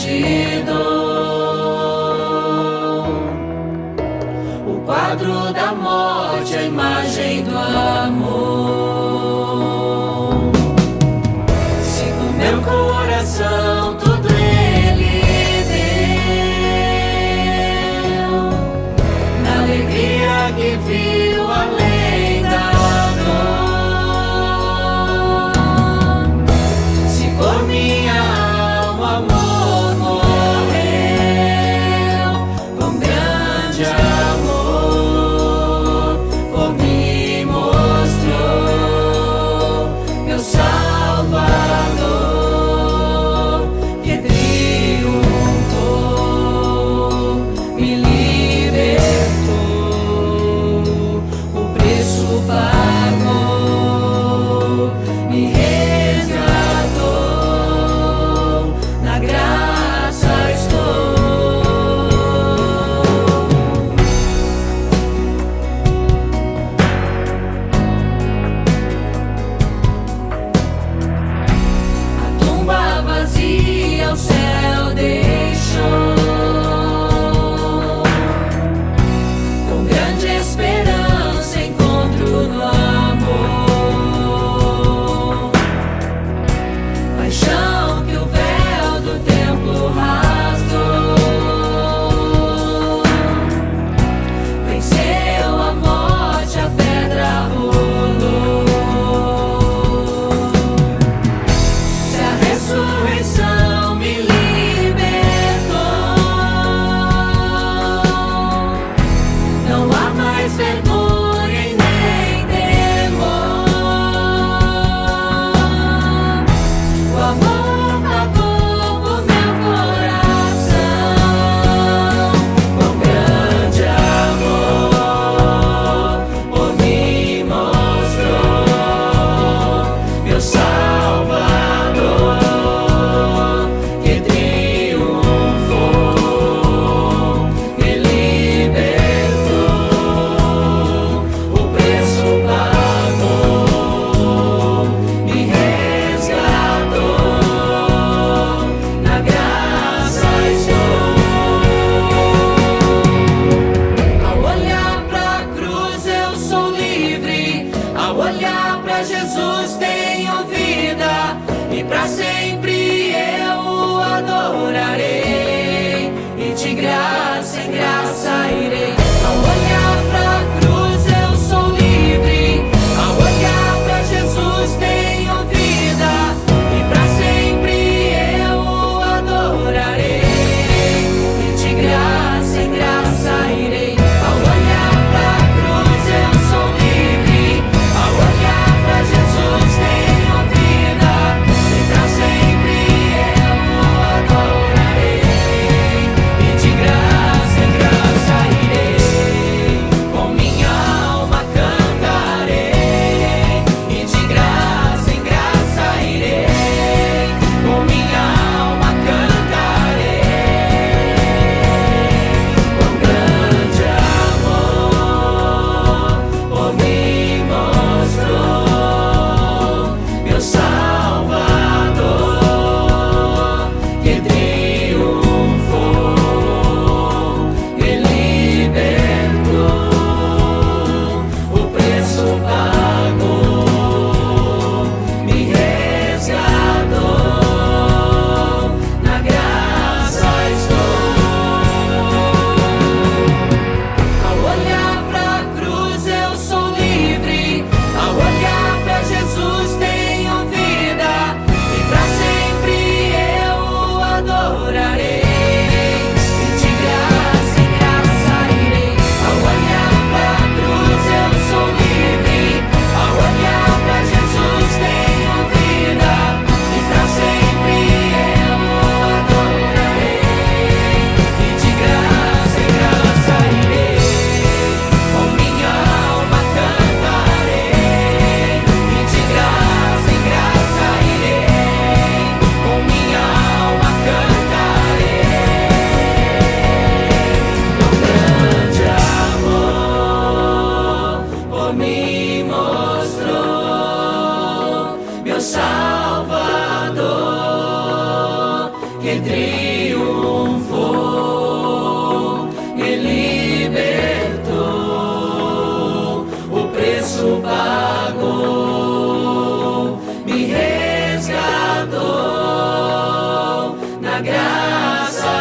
te dou. O quadro da morte, a imagem do amor. Sigo meu coração, tudo ele deu. Na alegria que viu além da dor. Se por minha alma, amor morreu,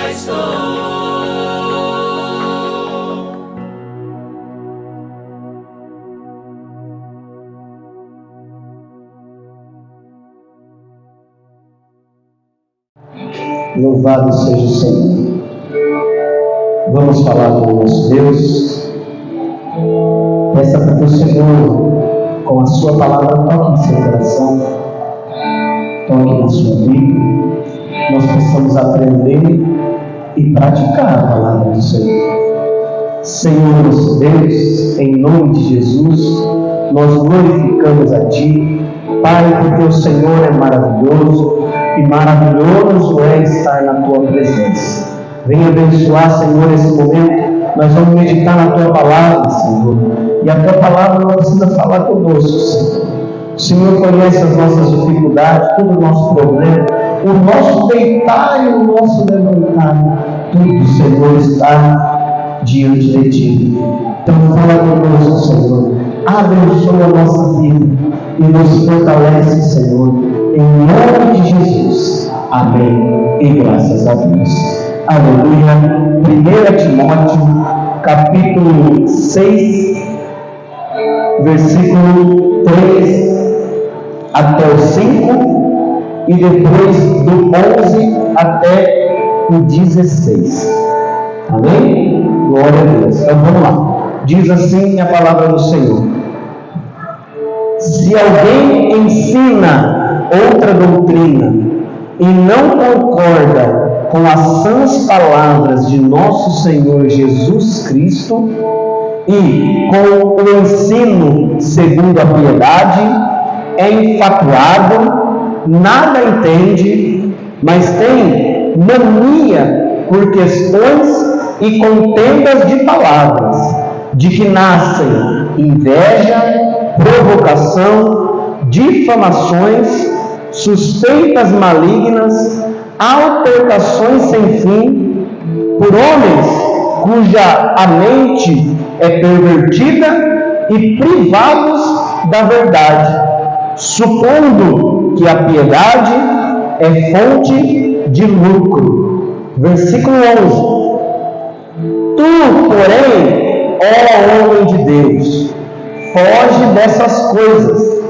estou. Louvado seja o Senhor. Vamos falar com o nosso Deus. Peça para que o Senhor, com a sua palavra, toque em seu coração, toque na sua vida. Nós possamos aprender e praticar a palavra do Senhor. Senhor nosso Deus, em nome de Jesus, nós glorificamos a Ti, Pai, porque o Senhor é maravilhoso e maravilhoso é estar na Tua presença. Venha abençoar, Senhor, esse momento. Nós vamos meditar na Tua palavra, Senhor, e a Tua palavra não precisa falar conosco, Senhor. O Senhor conhece as nossas dificuldades, todo o nosso problema, o nosso deitar e o nosso levantar. Tudo, Senhor, está diante de Ti. Então fala conosco, Senhor. Abençoa a nossa vida e nos fortalece, Senhor, em nome de Jesus. Amém. E graças a Deus. Aleluia. 1 Timóteo, capítulo 6, versículo 3 até o 5, e depois do 11 até o 16. Amém? Glória a Deus. Então vamos lá. Diz assim a palavra do Senhor: se alguém ensina outra doutrina e não concorda com as sãs palavras de nosso Senhor Jesus Cristo e com o ensino segundo a piedade, é enfatuado, nada entende, mas tem mania por questões e contendas de palavras, de que nascem inveja, provocação, difamações, suspeitas malignas, altercações sem fim, por homens cuja a mente é pervertida e privados da verdade, supondo que a piedade é fonte de lucro. Versículo 11. Tu, porém, ó homem de Deus, foge dessas coisas.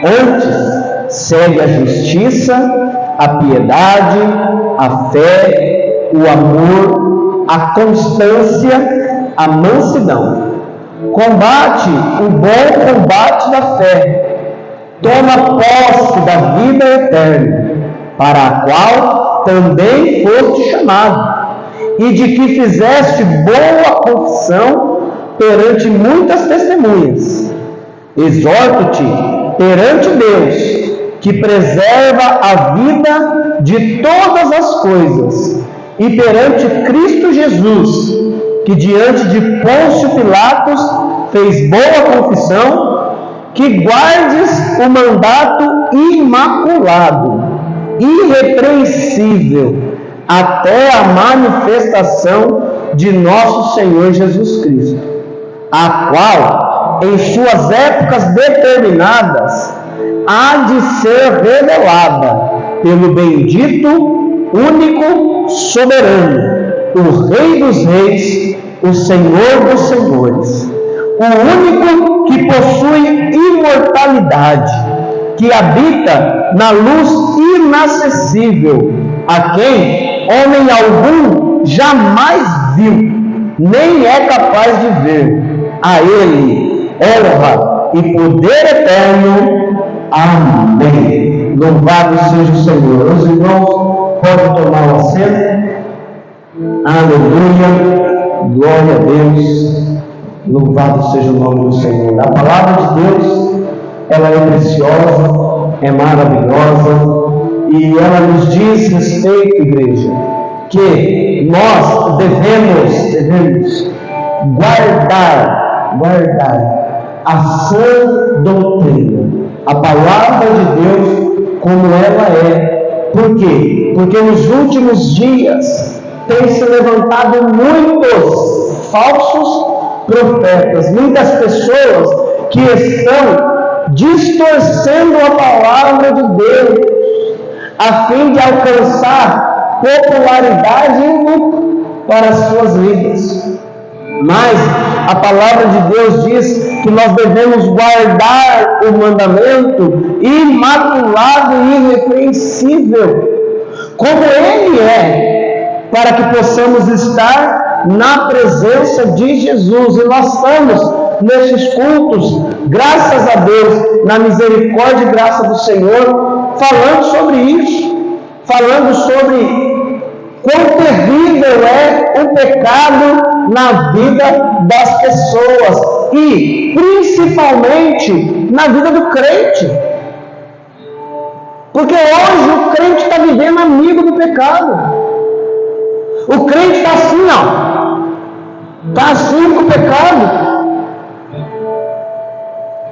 Antes, segue a justiça, a piedade, a fé, o amor, a constância, a mansidão. Combate o bom combate da fé. Toma posse da vida eterna, para a qual também foste chamado, e de que fizeste boa confissão perante muitas testemunhas. Exorto-te perante Deus, que preserva a vida de todas as coisas, e perante Cristo Jesus, que diante de Pôncio Pilatos fez boa confissão, que guardes o mandato imaculado, irrepreensível, até a manifestação de nosso Senhor Jesus Cristo, a qual, em suas épocas determinadas, há de ser revelada pelo bendito, único, soberano, o Rei dos Reis, o Senhor dos Senhores, o único que possui imortalidade, que habita na luz inacessível, a quem homem algum jamais viu, nem é capaz de ver. A Ele honra e poder eterno. Amém. Louvado seja o Senhor. Os irmãos podem tomar o assento. Aleluia. Glória a Deus. Louvado seja o nome do Senhor. A palavra de Deus, ela é preciosa, é maravilhosa, e ela nos diz respeito, igreja, que nós devemos guardar a sã doutrina, a palavra de Deus como ela é. Por quê? Porque nos últimos dias tem se levantado muitos falsos profetas, muitas pessoas que estão distorcendo a palavra de Deus, a fim de alcançar popularidade e lucro para as suas vidas. Mas a palavra de Deus diz que nós devemos guardar o mandamento imaculado e irrepreensível, como Ele é, para que possamos estar na presença de Jesus. E nós estamos nesses cultos, graças a Deus, na misericórdia e graça do Senhor, falando sobre isso, falando sobre quão terrível é o pecado na vida das pessoas e principalmente na vida do crente. Porque hoje o crente está vivendo amigo do pecado. O crente está assim, ó, está assim com o pecado.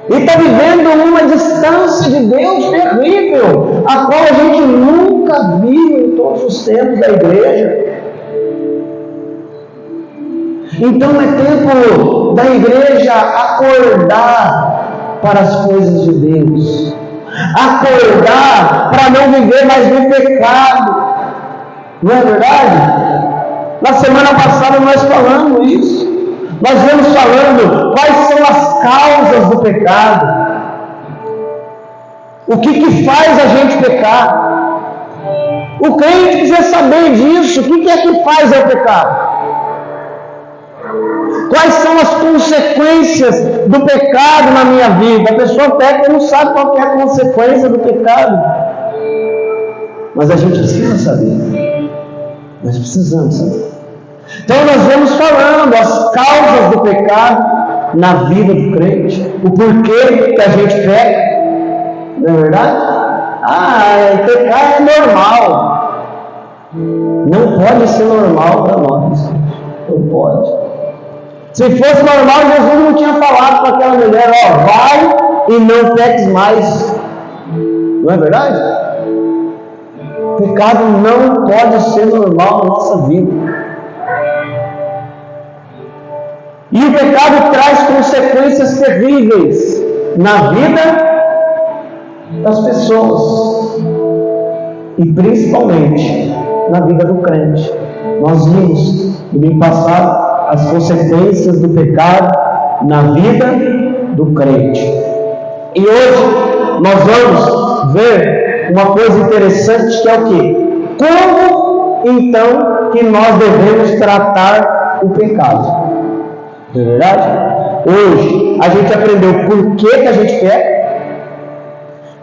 E está vivendo uma distância de Deus terrível, a qual a gente nunca viu em todos os tempos da igreja. Então é tempo da igreja acordar para as coisas de Deus, acordar para não viver mais no pecado. Não é verdade? Na semana passada nós falamos isso. Nós vamos falando quais são as causas do pecado. O que faz a gente pecar? O crente precisa saber disso. O que é que faz o pecado? Quais são as consequências do pecado na minha vida? A pessoa peca e não sabe qual é a consequência do pecado. Mas a gente precisa saber. Nós precisamos saber. Então nós vamos falando as causas do pecado na vida do crente, o porquê que a gente peca, não é verdade? Pecar é normal. Não pode ser normal para nós. Não pode. Se fosse normal, Jesus não tinha falado para aquela mulher, vai e não peques mais. Não é verdade? Pecado não pode ser normal na nossa vida. E o pecado traz consequências terríveis na vida das pessoas e principalmente na vida do crente. Nós vimos no domingo passado as consequências do pecado na vida do crente. E hoje nós vamos ver uma coisa interessante, que é o quê? Como então que nós devemos tratar o pecado? Não é verdade? Hoje a gente aprendeu por que a gente peca,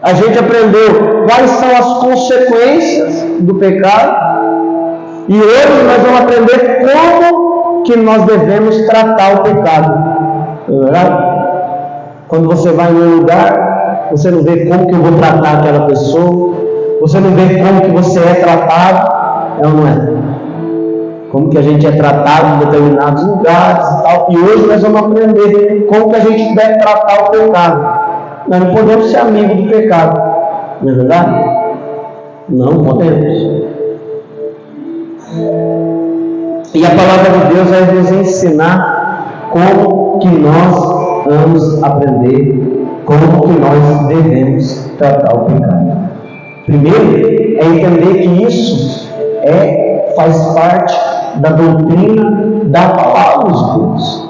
a gente aprendeu quais são as consequências do pecado, e hoje nós vamos aprender como que nós devemos tratar o pecado. Não é verdade? Quando você vai em um lugar, você não vê como que eu vou tratar aquela pessoa, você não vê como que você é tratado, é ou não é? Como que a gente é tratado em determinados lugares e tal. E hoje nós vamos aprender como que a gente deve tratar o pecado. Nós não podemos ser amigos do pecado, não é verdade? Não podemos. E a palavra de Deus vai nos ensinar como que nós vamos aprender, como que nós devemos tratar o pecado. Primeiro, é entender que isso faz parte da doutrina da palavra de Deus.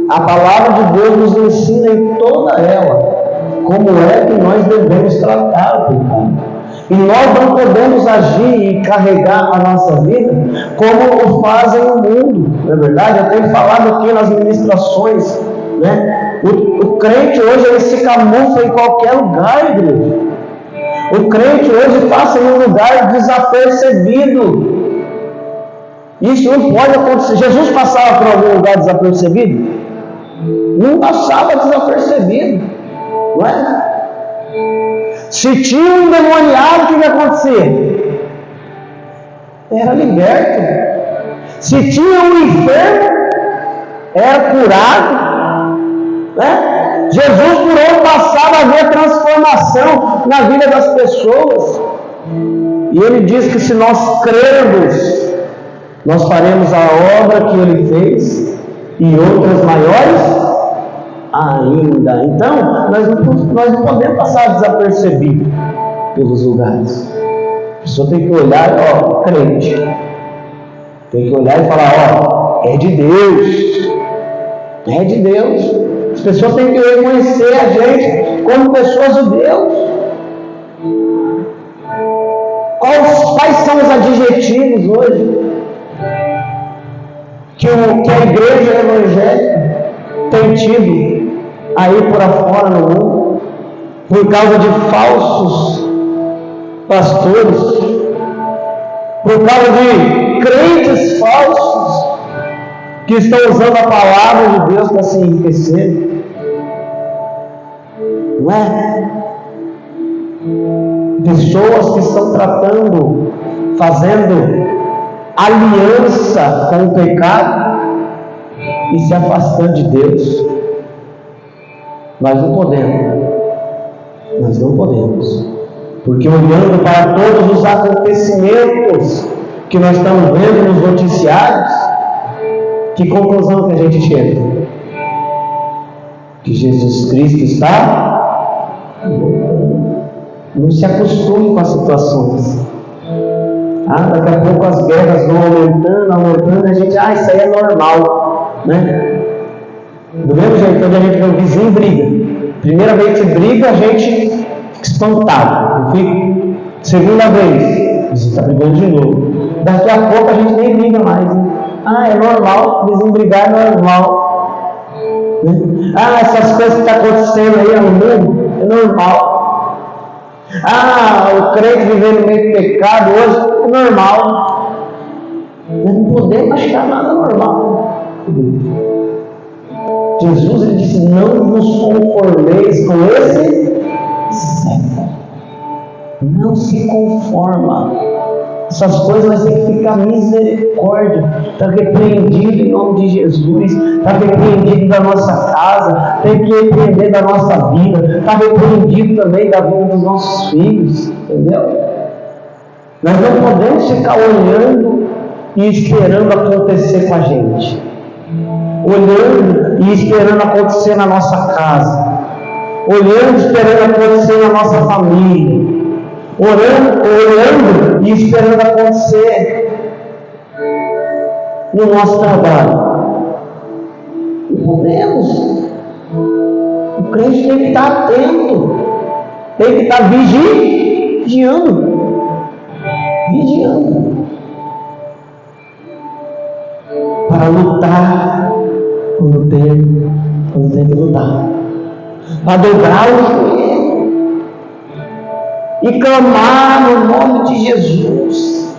A palavra de Deus nos ensina em toda ela como é que nós devemos tratar o pecado. E nós não podemos agir e carregar a nossa vida como o fazem o mundo, não é verdade? Eu tenho falado aqui nas ministrações, né? O crente hoje ele se camufla em qualquer lugar, igreja. O crente hoje passa em um lugar desapercebido. Isso não pode acontecer. Jesus passava por algum lugar desapercebido? Não passava desapercebido, não é? Se tinha um endemoniado, o que acontecia? Era liberto. Se tinha um enfermo, era curado, né? Jesus por onde passava havia transformação na vida das pessoas. E ele diz que se nós crermos, nós faremos a obra que ele fez e outras maiores ainda. Então, nós não podemos passar desapercebido pelos lugares. A pessoa tem que olhar, crente. Tem que olhar e falar, é de Deus. É de Deus. As pessoas têm que reconhecer a gente como pessoas de Deus. Quais são os adjetivos hoje que a igreja evangélica tem tido aí por afora no mundo, por causa de falsos pastores, por causa de crentes falsos que estão usando a palavra de Deus para se enriquecer? Não é? Pessoas que estão fazendo aliança com o pecado e se afastando de Deus. Nós não podemos, porque olhando para todos os acontecimentos que nós estamos vendo nos noticiários, que conclusão que a gente chega? Que Jesus Cristo está voltando. Não se acostume com as situações. Daqui a pouco as guerras vão aumentando, a gente, isso aí é normal, né? Do mesmo jeito, quando a gente vê o vizinho briga, primeira vez que briga, a gente fica espantado. Segunda vez, o vizinho está brigando de novo. Daqui a pouco a gente nem briga mais, né? É normal, o vizinho brigar é normal, né? Essas coisas que estão acontecendo aí no mundo, é normal. O crente vivendo no meio do pecado hoje é normal. Nós não podemos achar nada normal. Jesus, ele disse, não vos conformeis com esse século. Não se conforma. Essas coisas nós temos que ficar misericórdia. Está repreendido em nome de Jesus. Está repreendido da nossa casa. Tem que repreender da nossa vida. Está repreendido também da vida dos nossos filhos. Entendeu? Nós não podemos ficar olhando e esperando acontecer com a gente. Olhando e esperando acontecer na nossa casa. Olhando e esperando acontecer na nossa família. Olhando e esperando acontecer no nosso trabalho. Não podemos. O crente tem que estar atento, tem que estar vigiando. Para lutar quando tem que lutar. Para dobrar o joelho e clamar no nome de Jesus,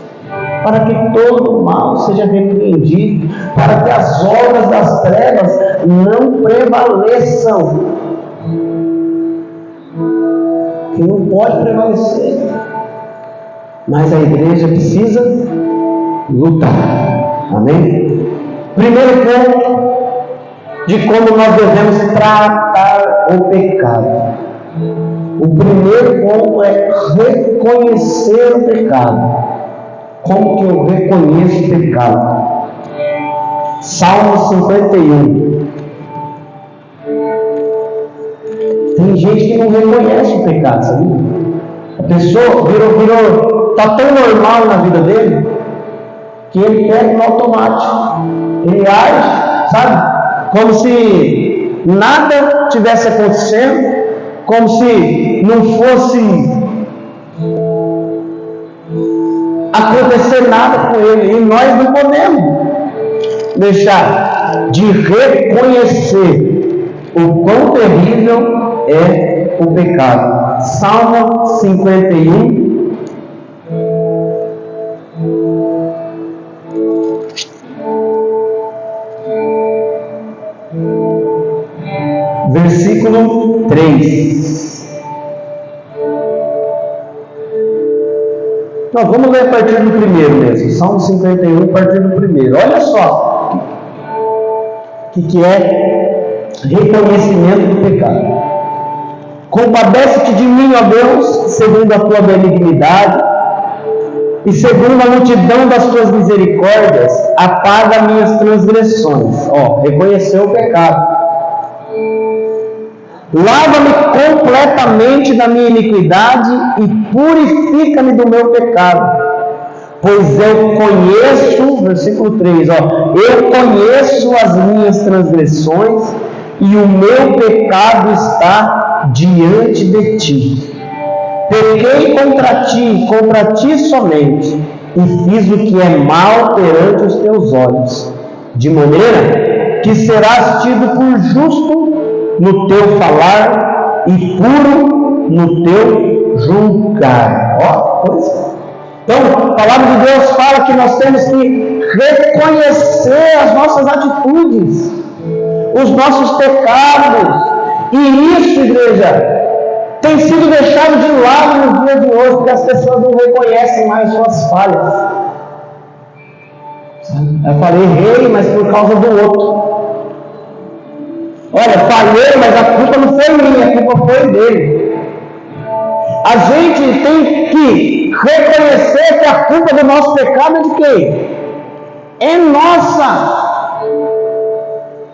para que todo mal seja repreendido, para que as obras das trevas não prevaleçam, que não pode prevalecer, mas a igreja precisa lutar. Amém? Primeiro ponto de como nós devemos tratar o pecado. O primeiro ponto é reconhecer o pecado. Como que eu reconheço o pecado? Salmo 51. Tem gente que não reconhece o pecado, sabia? A pessoa está tão normal na vida dele, que ele pega no automático. Ele age, sabe? Como se nada tivesse acontecendo, como se não fosse acontecer nada com ele. E nós não podemos deixar de reconhecer o quão terrível é o pecado. Salmo 51. Versículo 3. Nós vamos ler a partir do primeiro mesmo. Salmo 51, a partir do primeiro. Olha só o que é reconhecimento do pecado. Compadece-te de mim, ó Deus, segundo a tua benignidade, e segundo a multidão das tuas misericórdias, apaga minhas transgressões. Reconheceu o pecado. Lava-me completamente da minha iniquidade e purifica-me do meu pecado. Pois eu conheço, versículo 3, eu conheço as minhas transgressões e o meu pecado está diante de ti. Pequei contra ti somente, e fiz o que é mal perante os teus olhos, de maneira que serás tido por justo no teu falar e puro no teu julgar. Coisa. Então, a palavra de Deus fala que nós temos que reconhecer as nossas atitudes, os nossos pecados, e isso, igreja, tem sido deixado de lado nos dias de hoje, porque as pessoas não reconhecem mais suas falhas. Eu falei, errei, mas por causa do outro. Olha, falhei, mas a culpa não foi minha, a culpa foi dele. A gente tem que reconhecer que a culpa do nosso pecado é de quem? É nossa.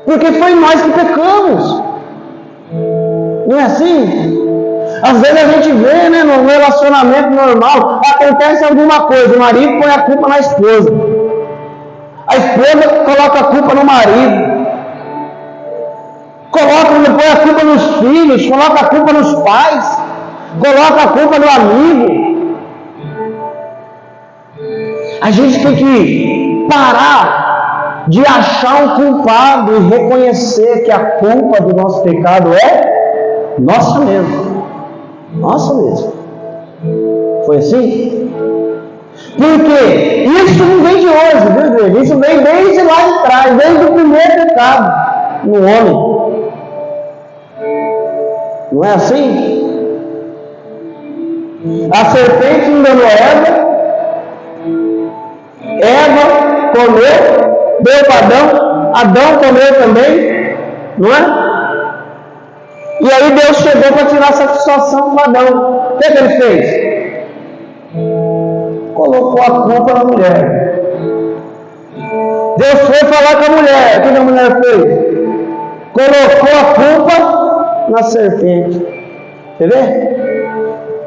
Porque foi nós que pecamos. Não é assim? Às vezes a gente vê, no relacionamento normal, acontece alguma coisa, o marido põe a culpa na esposa. A esposa coloca a culpa no marido. Põe a culpa nos filhos, coloca a culpa nos pais, coloca a culpa no amigo. A gente tem que parar de achar um culpado e reconhecer que a culpa do nosso pecado é nossa mesmo. Nossa mesmo. Foi assim? Porque isso não vem de hoje, viu, igreja? Isso vem desde lá de trás, desde o primeiro pecado no homem. Não é assim? A serpente enganou Eva comeu, deu para Adão comeu também, não é? E aí Deus chegou para tirar satisfação com Adão. O que ele fez? Colocou a culpa na mulher. Deus foi falar com a mulher. O que a mulher fez? Colocou a culpa na serpente. Você vê?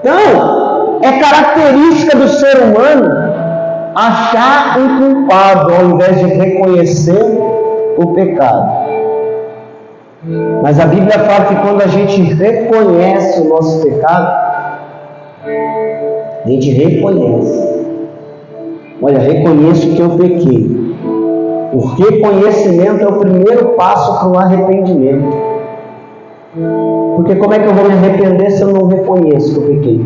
Então, é característica do ser humano achar um culpado ao invés de reconhecer o pecado. Mas a Bíblia fala que quando a gente reconhece o nosso pecado, a gente reconhece. Olha, reconheço que eu pequei. O reconhecimento é o primeiro passo para o arrependimento. Porque como é que eu vou me arrepender se eu não reconheço que eu pequei?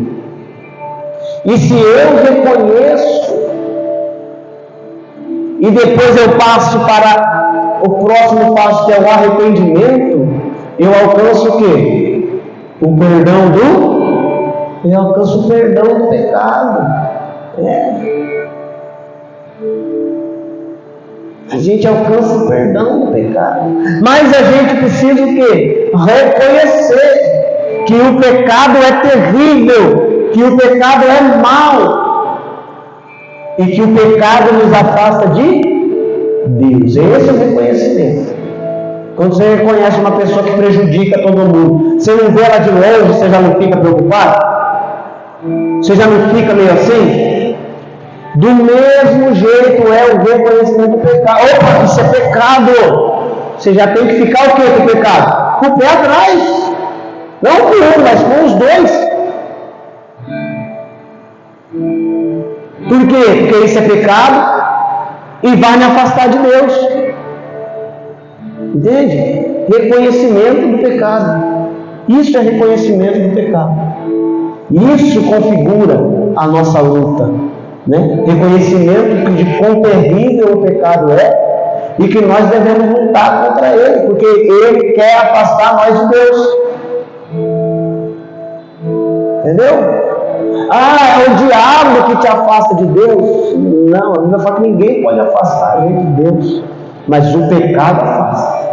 E se eu reconheço e depois eu passo para o próximo passo, que é o arrependimento, eu alcanço o quê? O perdão eu alcanço o perdão do pecado. A gente alcança o perdão do pecado. Mas a gente precisa o quê? Reconhecer que o pecado é terrível, que o pecado é mau e que o pecado nos afasta de Deus. Esse é o reconhecimento. Quando você reconhece uma pessoa que prejudica todo mundo, você não vê ela de longe, você já não fica preocupado? Você já não fica meio assim? Do mesmo jeito é o reconhecimento do pecado. Opa, isso é pecado. Você já tem que ficar o quê com o pecado? Com o pé atrás. Não com um, mas com os dois. Por quê? Porque isso é pecado e vai me afastar de Deus. Entende? Reconhecimento do pecado. Isso é reconhecimento do pecado. Isso configura a nossa luta, né? Reconhecimento de quão terrível o pecado é e que nós devemos lutar contra ele, porque ele quer afastar nós de Deus. Entendeu? É o diabo que te afasta de Deus. Não, a Bíblia fala que ninguém pode afastar a gente de Deus, mas o pecado afasta.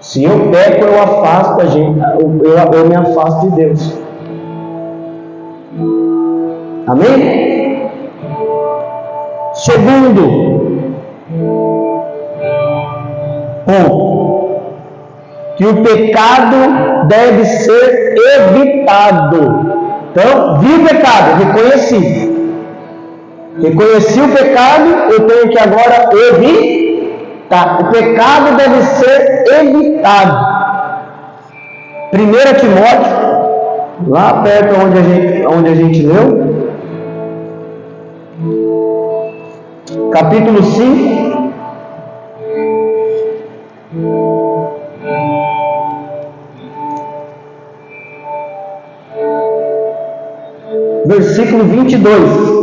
Se eu peco, eu afasto a gente, eu me afasto de Deus. Amém? Segundo ponto, que o pecado deve ser evitado. Então, vi o pecado, reconheci. Reconheci o pecado, eu tenho que agora evitar. O pecado deve ser evitado. 1 Timóteo, lá perto onde a gente leu, capítulo 5, versículo 22.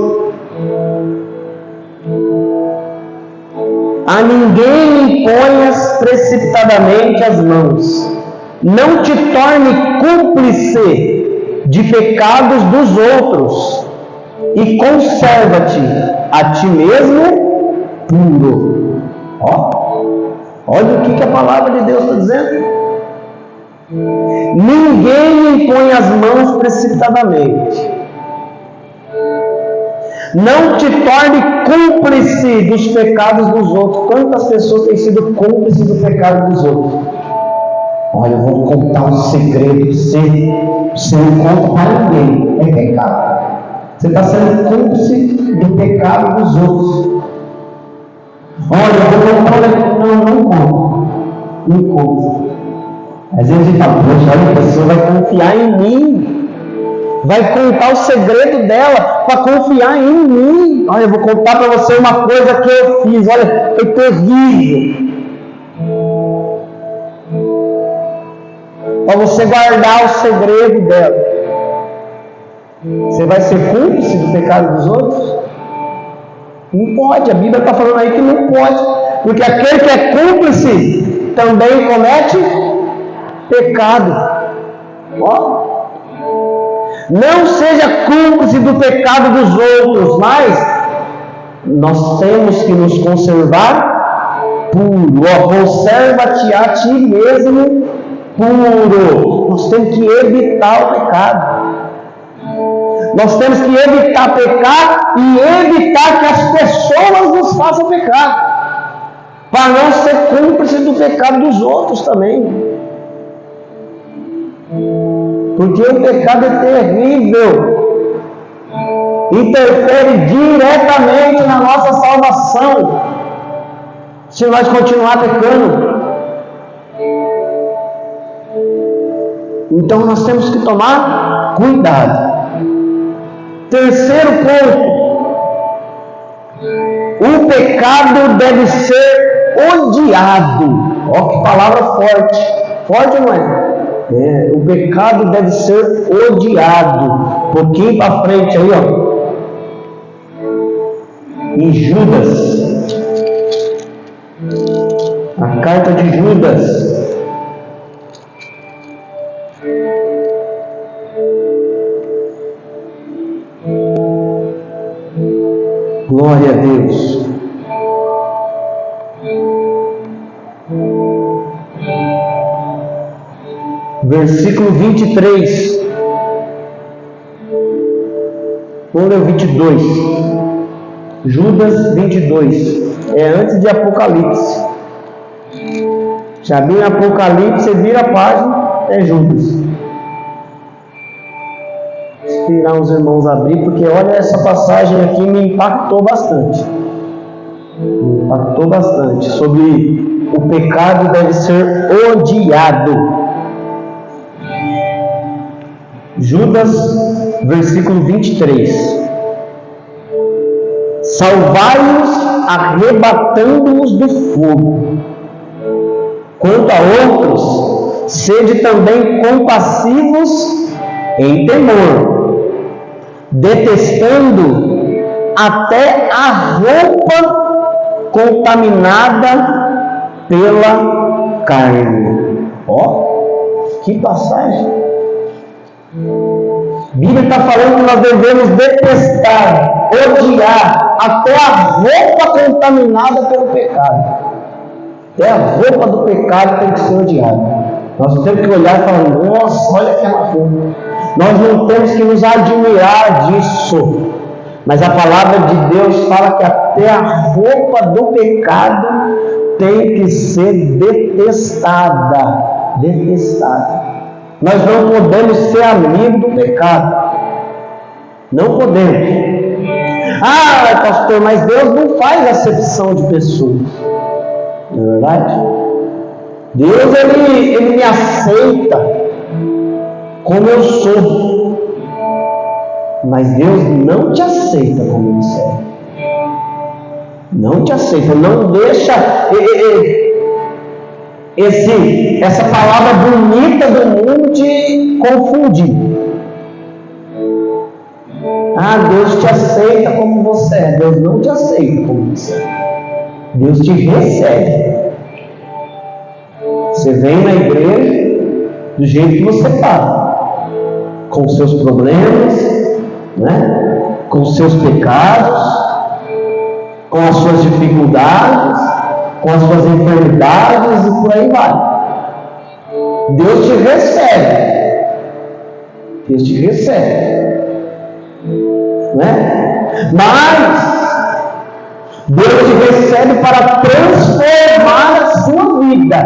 A ninguém imponhas precipitadamente as mãos, não te torne cúmplice de pecados dos outros, e conserva-te a ti mesmo puro. Olha o que a palavra de Deus está dizendo. Ninguém impõe as mãos precipitadamente. Não te torne cúmplice dos pecados dos outros. Quantas pessoas têm sido cúmplices do pecado dos outros? Olha, eu vou contar um segredo. Você não conta para ninguém, é pecado. Você está sendo cúmplice do pecado dos outros. Olha, eu vou contar. Não conta. Às vezes a gente fala, poxa, olha, a pessoa vai confiar em mim. Vai contar o segredo dela para confiar em mim. Olha, eu vou contar para você uma coisa que eu fiz. Olha, foi terrível. Para você guardar o segredo dela. Você vai ser cúmplice do pecado dos outros? Não pode. A Bíblia está falando aí que não pode. Porque aquele que é cúmplice também comete pecado. Não seja cúmplice do pecado dos outros, mas nós temos que nos conservar puro. Conserva-te a ti mesmo puro. Nós temos que evitar o pecado. Nós temos que evitar pecar e evitar que as pessoas nos façam pecar, para não ser cúmplice do pecado dos outros também. Porque o pecado é terrível, interfere diretamente na nossa salvação, se nós continuar pecando. Então nós temos que tomar cuidado. Terceiro ponto: o pecado deve ser odiado. Ó, que palavra forte! Forte ou não é? O pecado deve ser odiado. Um pouquinho para frente aí, ó. Em Judas, a carta de Judas, glória a Deus. Versículo 23. Vamos ler o 22. Judas 22. É antes de Apocalipse. Já abriu Apocalipse, você vira a página, é Judas. Inspirar os irmãos a abrir, porque olha, essa passagem aqui me impactou bastante. Sobre o pecado deve ser odiado. Judas, versículo 23. Salvai-os arrebatando-os do fogo. Quanto a outros, sede também compassivos em temor, detestando até a roupa contaminada pela carne. Que passagem! A Bíblia está falando que nós devemos detestar, odiar até a roupa contaminada pelo pecado. Até a roupa do pecado tem que ser odiada. Nós temos que olhar e falar, nossa, olha aquela roupa. Nós não temos que nos admirar disso. Mas a palavra de Deus fala que até a roupa do pecado tem que ser detestada. detestável. Nós não podemos ser amigos do pecado. Não podemos. Ah, pastor, mas Deus não faz acepção de pessoas. Não é verdade? Deus, Ele me aceita como eu sou. Mas Deus não te aceita como você é. Não te aceita. Não deixa essa palavra bonita do mundo te confundir. Ah, Deus te aceita como você é. Deus não te aceita como você é. Deus te recebe. Você vem na igreja do jeito que você está, com os seus problemas, né? Com os seus pecados, com as suas dificuldades, com as suas enfermidades e por aí vai. Deus te recebe. Deus te recebe. Né? Mas Deus te recebe para transformar a sua vida.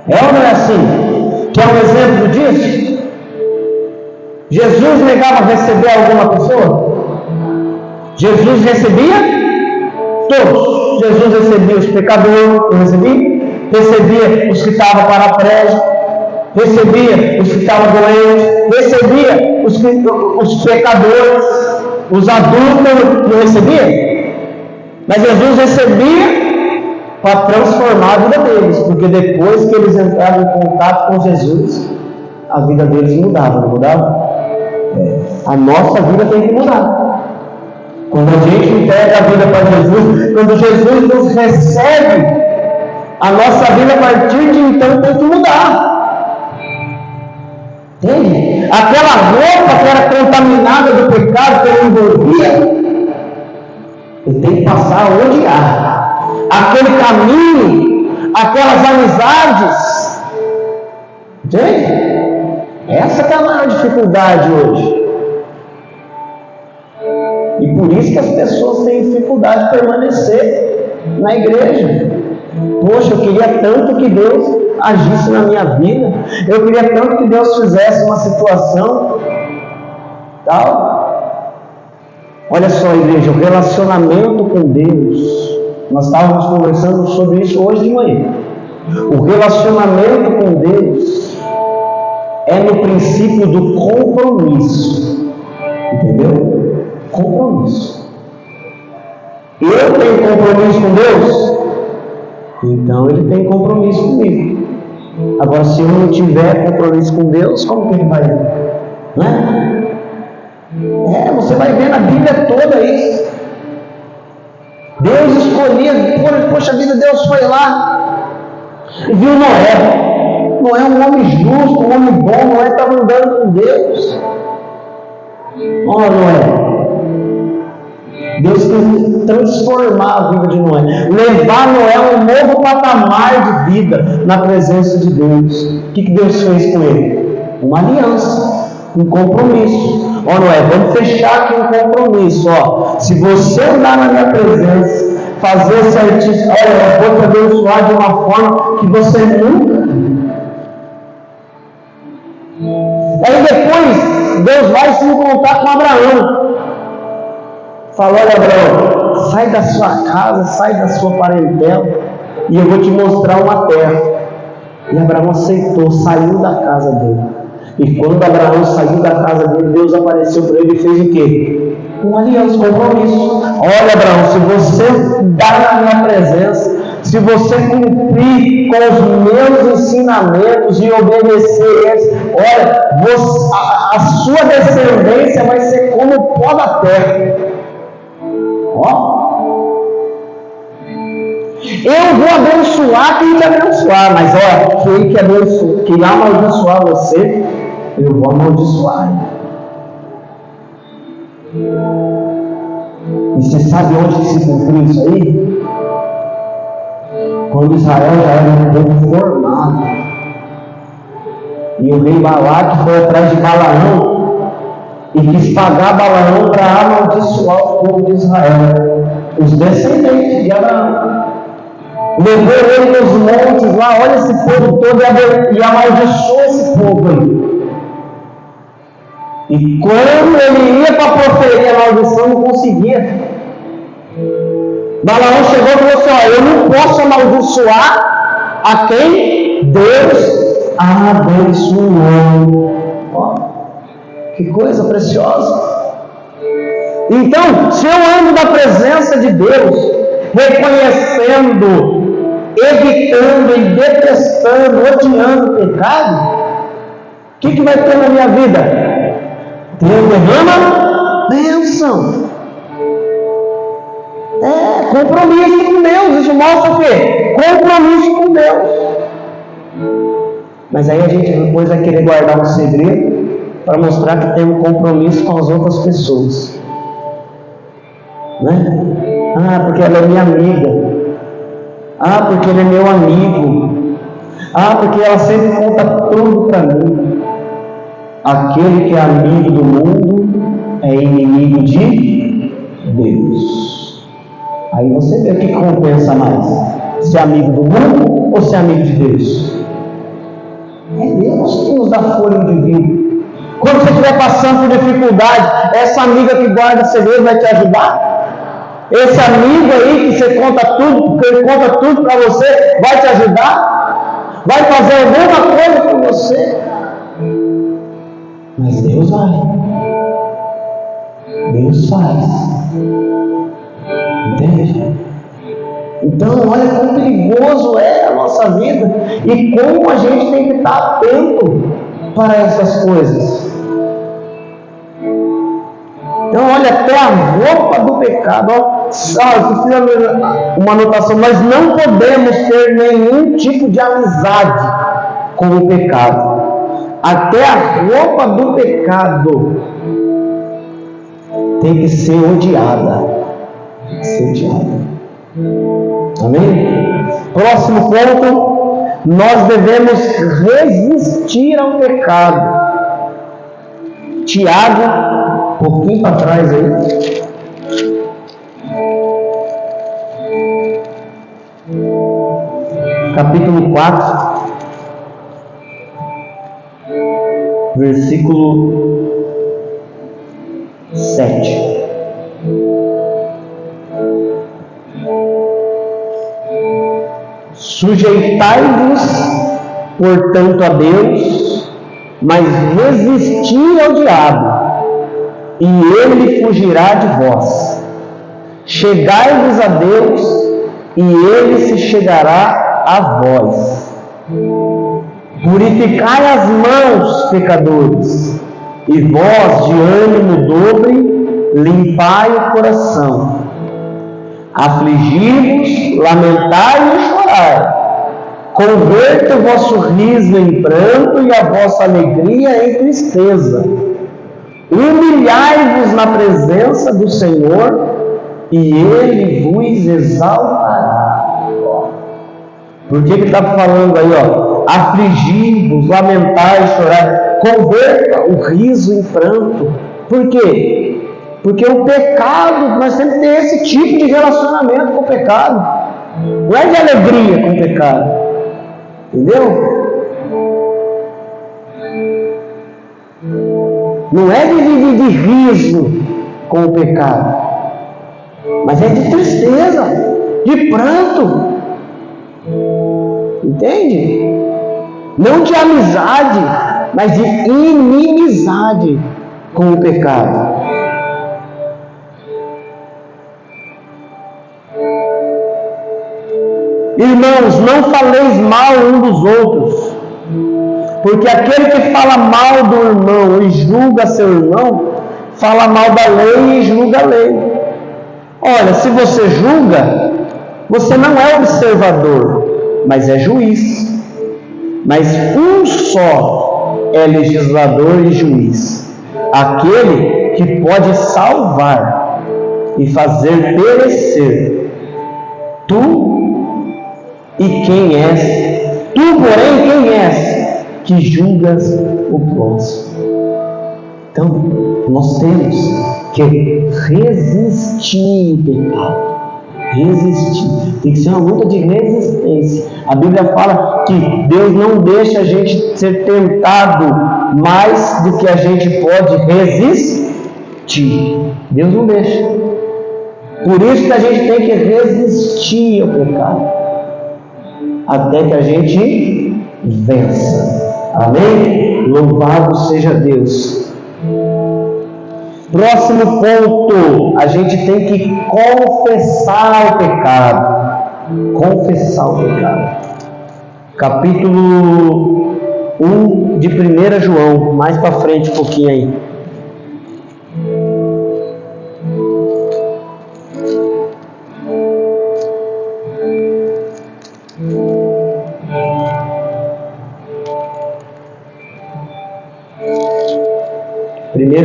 É ou não é assim? Quer um exemplo disso? Jesus negava receber alguma pessoa? Jesus recebia todos. Jesus recebia os pecadores, recebia os que estavam paraplégicos, recebia os que estavam doentes, recebia os pecadores, os adultos, não recebia? Mas Jesus recebia para transformar a vida deles, porque depois que eles entraram em contato com Jesus, a vida deles mudava, não mudava? A nossa vida tem que mudar. Quando a gente entrega a vida para Jesus, quando Jesus nos recebe, a nossa vida a partir de então tem que mudar. Entende? Aquela roupa que era contaminada do pecado que ele envolvia, eu tenho que passar a odiar. Aquele caminho, aquelas amizades. Entende? Essa que é a maior dificuldade hoje. E por isso que as pessoas têm dificuldade de permanecer na igreja. Poxa, eu queria tanto que Deus agisse na minha vida. Eu queria tanto que Deus fizesse uma situação tal. Olha só, igreja, o relacionamento com Deus. Nós estávamos conversando sobre isso hoje de manhã. O relacionamento com Deus é no princípio do compromisso. Entendeu? Compromisso. Eu tenho compromisso com Deus, então Ele tem compromisso comigo. Agora, se eu não tiver compromisso com Deus, como que Ele vai? Né? Você vai ver na Bíblia toda isso. Deus escolhia, poxa vida, Deus foi lá e viu Noé. Noé é um homem justo, um homem bom. Noé estava andando com Deus. Olha, Noé, Deus tem que transformar a vida de Noé, levar Noé a um novo patamar de vida na presença de Deus. O que Deus fez com ele? Uma aliança, um compromisso. Ó, Noé, vamos fechar aqui um compromisso. Ó, se você andar na minha presença, fazer certinho, olha, eu vou te abençoar de uma forma que você nunca. Aí depois Deus vai se encontrar com Abraão. Falou: olha, Abraão, sai da sua casa, sai da sua parentela, e eu vou te mostrar uma terra. E Abraão aceitou, saiu da casa dele. E quando Abraão saiu da casa dele, Deus apareceu para ele e fez o quê? Uma aliança, um compromisso. Olha, Abraão, se você dar na minha presença, se você cumprir com os meus ensinamentos e obedecer eles, olha, a sua descendência vai ser como o pó da terra. Ó, eu vou abençoar quem te abençoar, mas olha, quem amaldiçoar você, eu vou amaldiçoar. E você sabe onde que se cumpriu isso aí? Quando Israel já era um povo formado, e o rei Balaque foi atrás de Balaão e quis pagar Balaão para amaldiçoar o povo de Israel, os descendentes de Abraão. levou ele nos montes lá, olha esse povo todo, e amaldiçoou esse povo aí. E quando ele ia para proferir a maldição, não conseguia. Balaão chegou e falou assim: eu não posso amaldiçoar a quem Deus abençoou. Ó, que coisa preciosa. Então, se eu ando na presença de Deus, reconhecendo, evitando e detestando, odiando o pecado, o que vai ter na minha vida? Deus derrama bênção. Compromisso com Deus. Isso mostra o quê? Compromisso com Deus. Mas aí a gente depois vai querer guardar um segredo para mostrar que tem um compromisso com as outras pessoas, né? Porque ela é minha amiga. Porque ele é meu amigo. Porque ela sempre conta tudo para mim. Aquele que é amigo do mundo é inimigo de Deus. Aí você vê o que compensa mais: ser amigo do mundo ou ser amigo de Deus? É Deus que nos dá fôlego de vida. Quando você estiver passando por dificuldade, essa amiga que guarda segredo vai te ajudar? Esse amigo aí que você conta tudo, que ele conta tudo para você, vai te ajudar? Vai fazer alguma coisa por você? Mas Deus vai. Deus faz. Entende? Então, olha quão perigoso é a nossa vida e como a gente tem que estar atento para essas coisas. Então, olha, até a roupa do pecado. Uma anotação: nós não podemos ter nenhum tipo de amizade com o pecado. Até a roupa do pecado tem que ser odiada. Tem que ser odiada. Amém? Próximo ponto: nós devemos resistir ao pecado. Tiago, um pouquinho para trás aí. Capítulo 4. Versículo 7. Sujeitai-vos, portanto, a Deus, mas resisti ao diabo, e ele fugirá de vós. Chegai-vos a Deus, e ele se chegará a vós. Purificai as mãos, pecadores, e vós, de ânimo dobre, limpai o coração. Afligi-vos, lamentai e chorai. Converta o vosso riso em pranto e a vossa alegria em tristeza. Humilhai-vos na presença do Senhor, e Ele vos exaltará. Por que está falando aí, afligi-vos, lamentai e chorai? Converta o riso em pranto. Por quê? Porque o pecado, nós temos que ter esse tipo de relacionamento com o pecado. Não é de alegria com o pecado. Entendeu? Não é de riso com o pecado, mas é de tristeza, de pranto. Entende? Não de amizade, mas de inimizade com o pecado. Irmãos, não faleis mal um dos outros, porque aquele que fala mal do irmão e julga seu irmão, fala mal da lei e julga a lei. Olha, se você julga, você não é observador, mas é juiz. Mas um só é legislador e juiz, aquele que pode salvar e fazer perecer. Tu e quem és? Tu, porém, quem és que julgas o próximo? Então, nós temos que resistir ao pecado. Resistir. Tem que ser uma luta de resistência. A Bíblia fala que Deus não deixa a gente ser tentado mais do que a gente pode resistir. Deus não deixa. Por isso que a gente tem que resistir ao pecado, até que a gente vença. Amém? Louvado seja Deus. Próximo ponto, a gente tem que confessar o pecado. Confessar o pecado. Capítulo 1 de 1 João, mais para frente um pouquinho aí.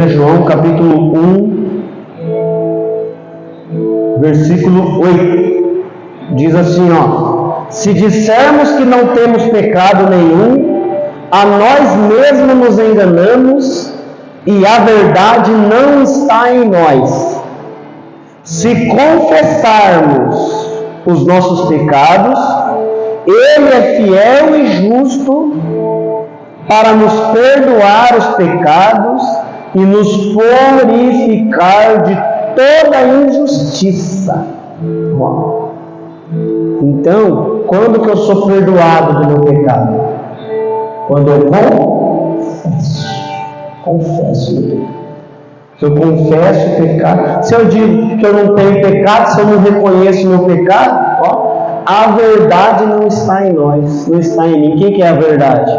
João capítulo 1, versículo 8, diz assim, se dissermos que não temos pecado nenhum, a nós mesmos nos enganamos e a verdade não está em nós. Se confessarmos os nossos pecados, Ele é fiel e justo para nos perdoar os pecados e nos purificar de toda injustiça. Então, quando que eu sou perdoado do meu pecado? Quando eu confesso meu pecado. Se eu confesso o pecado, se eu digo que eu não tenho pecado, se eu não reconheço meu pecado, a verdade não está em nós, não está em mim. Quem que é a verdade?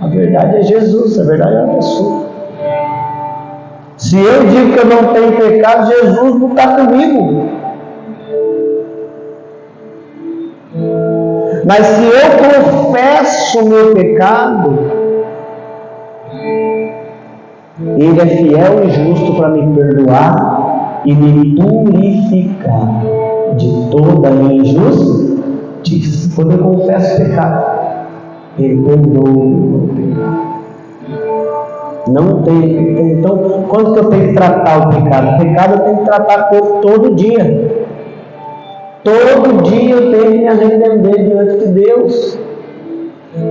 A verdade é Jesus, a verdade é a pessoa. Se eu digo que eu não tenho pecado, Jesus não está comigo. Mas se eu confesso o meu pecado, Ele é fiel e justo para me perdoar e me purificar de toda a minha injustiça. Quando eu confesso o pecado, Ele perdoa o meu pecado. Não tem. Então, quando que eu tenho que tratar o pecado? O pecado eu tenho que tratar todo dia. Todo dia eu tenho que me arrepender diante de Deus.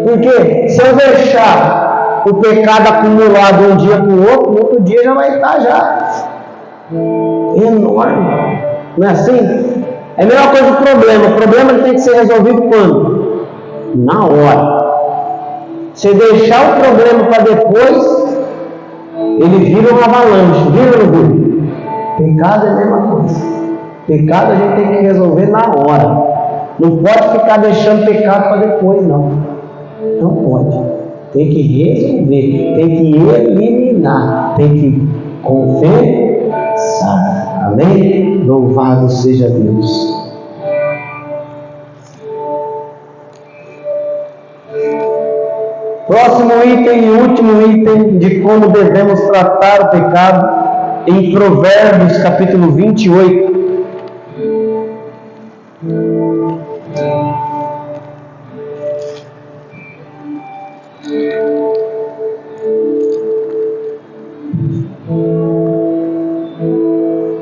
Porque se eu deixar o pecado acumulado um dia para o outro, no outro dia já vai estar já enorme. Não é assim? É a mesma coisa do problema. O problema tem que ser resolvido quando? Na hora. Se deixar o problema para depois, ele vira uma avalanche, vira no vira? Pecado é a mesma coisa. Pecado a gente tem que resolver na hora. Não pode ficar deixando pecado para depois, não. Não pode. Tem que resolver, tem que eliminar, tem que confessar. Amém? Louvado seja Deus. Próximo item e último item de como devemos tratar o pecado, em Provérbios capítulo 28.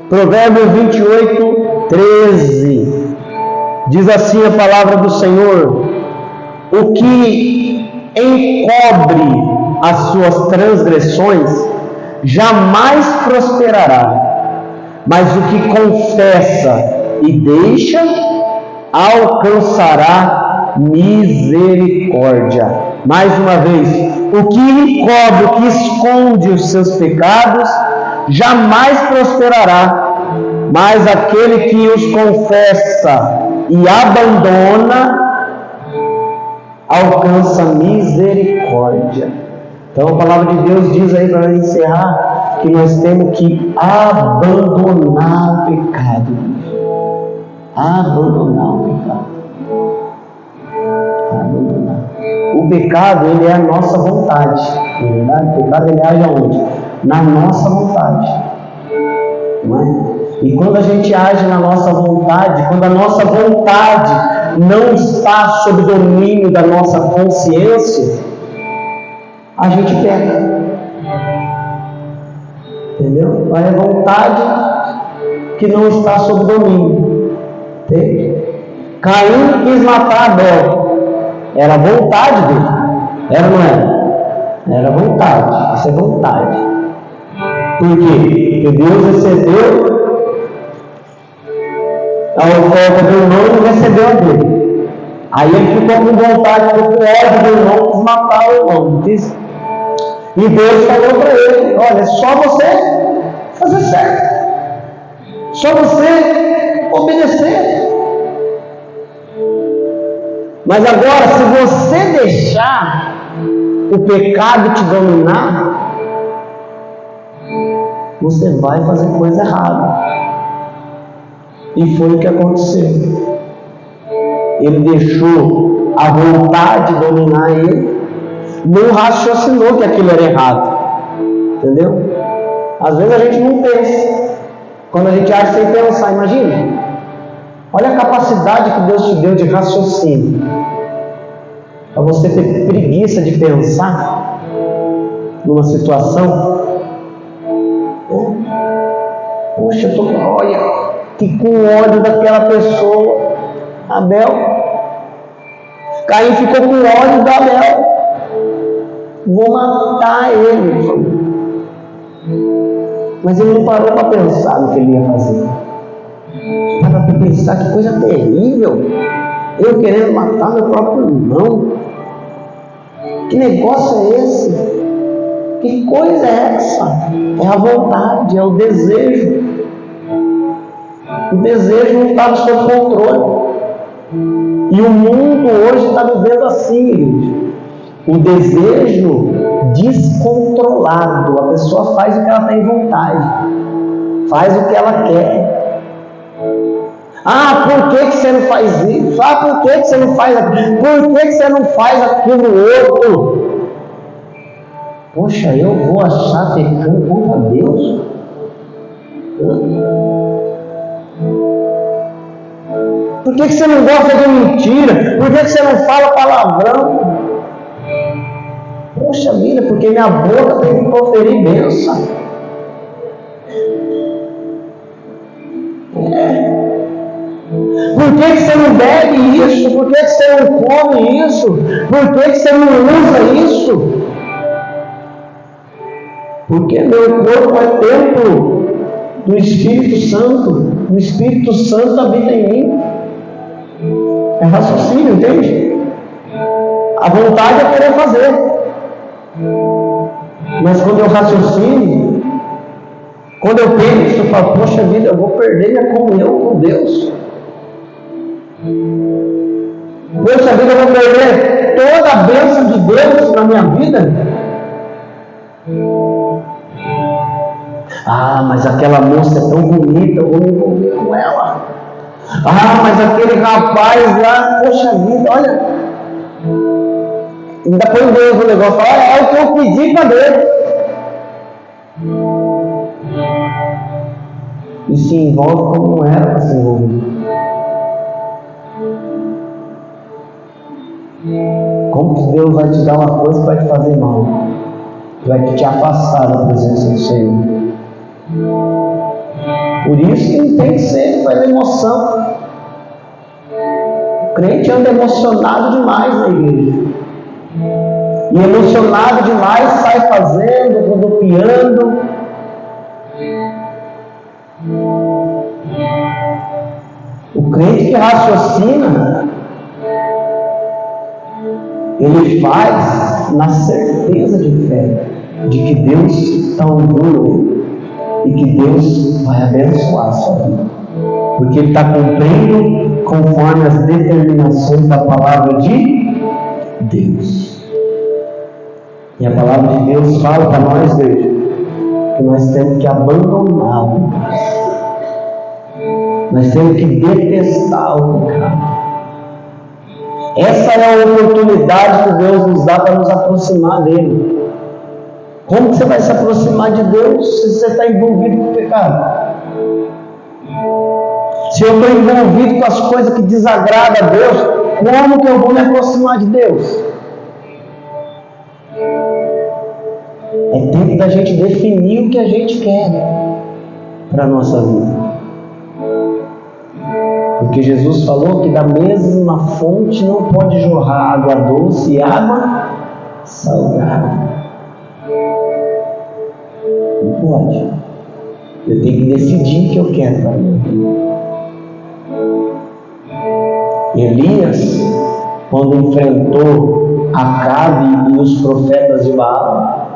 Provérbios 28, 13. Diz assim a palavra do Senhor: o que encobre as suas transgressões jamais prosperará, mas o que confessa e deixa alcançará misericórdia. Mais uma vez, o que encobre, o que esconde os seus pecados jamais prosperará, mas aquele que os confessa e abandona alcança misericórdia. Então a palavra de Deus diz aí, para encerrar, que nós temos que abandonar o pecado. Abandonar o pecado. Abandonar. O pecado, ele é a nossa vontade. Na verdade, o pecado, ele age aonde? Na nossa vontade. Não é? E quando a gente age na nossa vontade, quando a nossa vontade não está sob domínio da nossa consciência, a gente peca. Entendeu? É a vontade que não está sob domínio. Entende? Caim quis matar Abel. Era vontade dele. Era ou não era? Era vontade. Isso é vontade. Por quê? Porque Deus recebeu a oferta do irmão e recebeu a dele. Aí ele ficou com vontade, ficou com ódio do irmão, quis matar o irmão. Disse. E Deus falou para ele: olha, é só você fazer certo. Só você obedecer. Mas agora, se você deixar o pecado te dominar, você vai fazer coisa errada. E foi o que aconteceu. Ele deixou a vontade dominar ele, não raciocinou que aquilo era errado. Entendeu? Às vezes a gente não pensa. Quando a gente age sem pensar, imagina. Olha a capacidade que Deus te deu de raciocínio. Para você ter preguiça de pensar numa situação. Poxa, eu tô com olha, que com ódio daquela pessoa. Abel. Caim ficou com ódio do Abel. Vou matar ele. Mas ele não parou para pensar no que ele ia fazer. Para pensar que coisa terrível. Eu querendo matar meu próprio irmão. Que negócio é esse? Que coisa é essa? É a vontade, é o desejo. O desejo não está no seu controle. E o mundo hoje está vivendo assim, igreja. O desejo descontrolado. A pessoa faz o que ela tem vontade. Faz o que ela quer. Ah, por que você não faz isso? Ah, por que você não faz aquilo? Por que você não faz aquilo outro? Poxa, eu vou achar pecando contra Deus? Por que você não gosta de mentira? Por que você não fala palavrão? Poxa vida, porque minha boca tem que proferir bênção. Por que você não bebe isso? Por que você não come isso? Por que você não usa isso? Porque meu corpo é templo do Espírito Santo. O Espírito Santo habita em mim. É raciocínio, entende? A vontade é querer fazer. Mas quando eu raciocínio, quando eu penso, eu falo, poxa vida, eu vou perder minha comunhão com Deus. Poxa vida, eu vou perder toda a bênção de Deus na minha vida. Ah, mas aquela moça é tão bonita, eu vou me envolver com ela. Ah, mas aquele rapaz lá, poxa vida, olha. Ainda põe Deus no negócio, olha, é o que eu pedi para Deus. E se envolve como não era para se envolver. Como que Deus vai te dar uma coisa que vai te fazer mal? Vai te afastar da presença do Senhor. Por isso que não tem que ser pela emoção. O crente anda emocionado demais na igreja. E emocionado demais sai fazendo, rodopiando. O crente que raciocina, ele faz na certeza de fé, de que Deus está ouvindo ele e que Deus vai abençoar a sua vida. Porque ele está cumprindo conforme as determinações da palavra de Deus. E a palavra de Deus fala para nós, igreja, que nós temos que abandonar o pecado. Nós temos que detestar o pecado. Essa é a oportunidade que Deus nos dá para nos aproximar dele. Como que você vai se aproximar de Deus se você está envolvido com o pecado? Se eu estou envolvido com as coisas que desagradam a Deus, como que eu vou me aproximar de Deus? É tempo da gente definir o que a gente quer para a nossa vida. Porque Jesus falou que da mesma fonte não pode jorrar água doce e água salgada. Não pode. Eu tenho que decidir o que eu quero para mim. Elias, quando enfrentou Acabe e os profetas de Baal,